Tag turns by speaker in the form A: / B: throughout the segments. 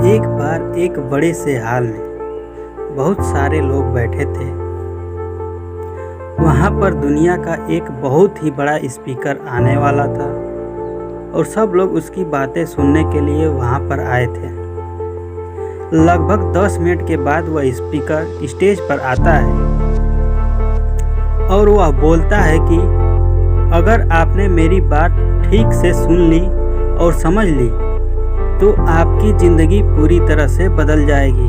A: एक बार एक बड़े से हॉल में बहुत सारे लोग बैठे थे। वहाँ पर दुनिया का एक बहुत ही बड़ा स्पीकर आने वाला था और सब लोग उसकी बातें सुनने के लिए वहाँ पर आए थे। लगभग 10 मिनट के बाद वह स्पीकर स्टेज पर आता है और वह बोलता है कि अगर आपने मेरी बात ठीक से सुन ली और समझ ली तो आपकी ज़िंदगी पूरी तरह से बदल जाएगी।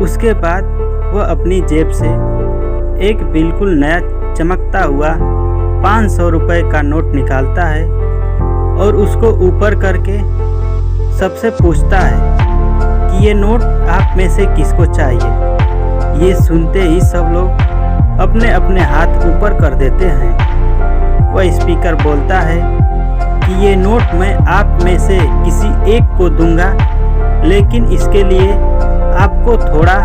A: उसके बाद वह अपनी जेब से एक बिल्कुल नया चमकता हुआ 500 रुपये का नोट निकालता है और उसको ऊपर करके सबसे पूछता है कि ये नोट आप में से किसको चाहिए। ये सुनते ही सब लोग अपने अपने हाथ ऊपर कर देते हैं। वह स्पीकर बोलता है कि ये नोट मैं आप में से किसी एक को दूंगा, लेकिन इसके लिए आपको थोड़ा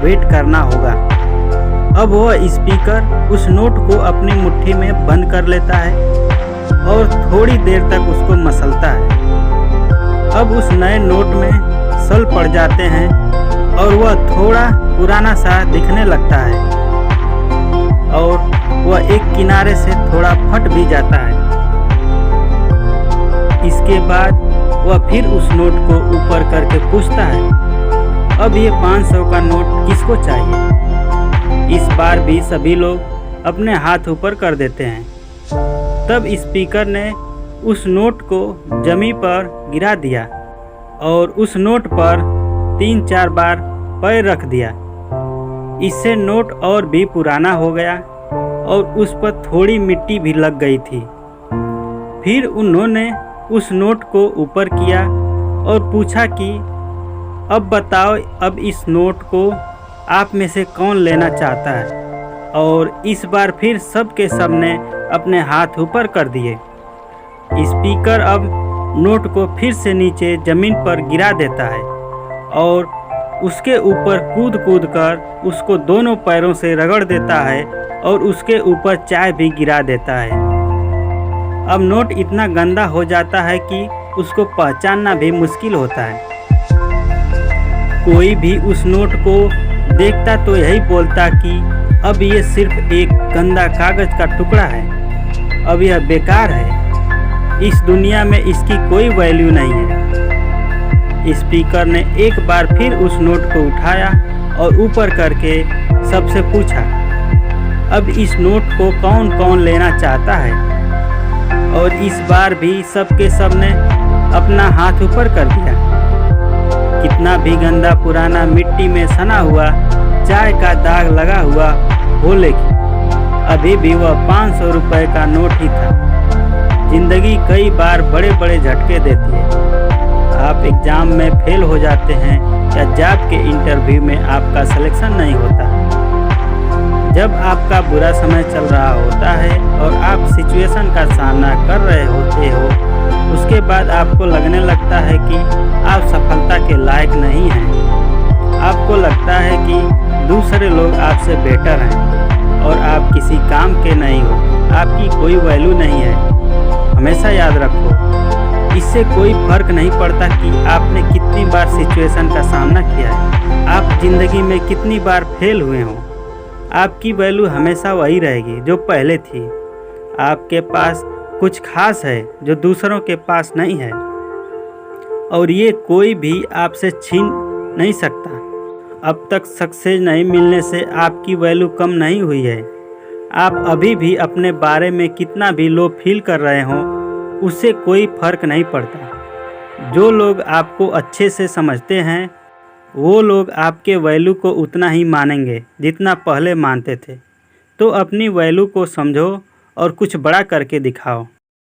A: वेट करना होगा। अब वह स्पीकर उस नोट को अपनी मुट्ठी में बंद कर लेता है और थोड़ी देर तक उसको मसलता है। अब उस नए नोट में सल पड़ जाते हैं और वह थोड़ा पुराना सा दिखने लगता है और वह एक किनारे से थोड़ा फट भी जाता है। इसके बाद वह फिर उस नोट को ऊपर करके पूछता है अब ये 500 का नोट किसको चाहिए। इस बार भी सभी लोग अपने हाथ ऊपर कर देते हैं। तब स्पीकर ने उस नोट को जमीन पर गिरा दिया और उस नोट पर 3-4 बार पैर रख दिया। इससे नोट और भी पुराना हो गया और उस पर थोड़ी मिट्टी भी लग गई थी। फिर उन्होंने उस नोट को ऊपर किया और पूछा कि अब बताओ, अब इस नोट को आप में से कौन लेना चाहता है। और इस बार फिर सब के सब ने अपने हाथ ऊपर कर दिए। स्पीकर अब नोट को फिर से नीचे ज़मीन पर गिरा देता है और उसके ऊपर कूद कूद कर उसको दोनों पैरों से रगड़ देता है और उसके ऊपर चाय भी गिरा देता है। अब नोट इतना गंदा हो जाता है कि उसको पहचानना भी मुश्किल होता है। कोई भी उस नोट को देखता तो यही बोलता कि अब ये सिर्फ एक गंदा कागज़ का टुकड़ा है, अब यह बेकार है, इस दुनिया में इसकी कोई वैल्यू नहीं है। स्पीकर ने एक बार फिर उस नोट को उठाया और ऊपर करके सबसे पूछा अब इस नोट को कौन कौन लेना चाहता है। और इस बार भी सबके सब ने अपना हाथ ऊपर कर दिया। कितना भी गंदा पुराना मिट्टी में सना हुआ चाय का दाग लगा हुआ हो, लेकिन अभी भी वह 500 रुपये का नोट ही था। जिंदगी कई बार बड़े बड़े झटके देती है। आप एग्ज़ाम में फेल हो जाते हैं या जॉब के इंटरव्यू में आपका सिलेक्शन नहीं होता। जब आपका बुरा समय चल रहा होता है और आप सिचुएशन का सामना कर रहे होते हो, उसके बाद आपको लगने लगता है कि आप सफलता के लायक नहीं हैं। आपको लगता है कि दूसरे लोग आपसे बेटर हैं और आप किसी काम के नहीं हो, आपकी कोई वैल्यू नहीं है। हमेशा याद रखो, इससे कोई फर्क नहीं पड़ता कि आपने कितनी बार सिचुएशन का सामना किया है, आप ज़िंदगी में कितनी बार फेल हुए हों। आपकी वैल्यू हमेशा वही रहेगी जो पहले थी। आपके पास कुछ खास है जो दूसरों के पास नहीं है और ये कोई भी आपसे छीन नहीं सकता। अब तक सक्सेस नहीं मिलने से आपकी वैल्यू कम नहीं हुई है। आप अभी भी अपने बारे में कितना भी लो फील कर रहे हों, उससे कोई फ़र्क नहीं पड़ता। जो लोग आपको अच्छे से समझते हैं वो लोग आपके वैल्यू को उतना ही मानेंगे जितना पहले मानते थे। तो अपनी वैल्यू को समझो और कुछ बड़ा करके दिखाओ।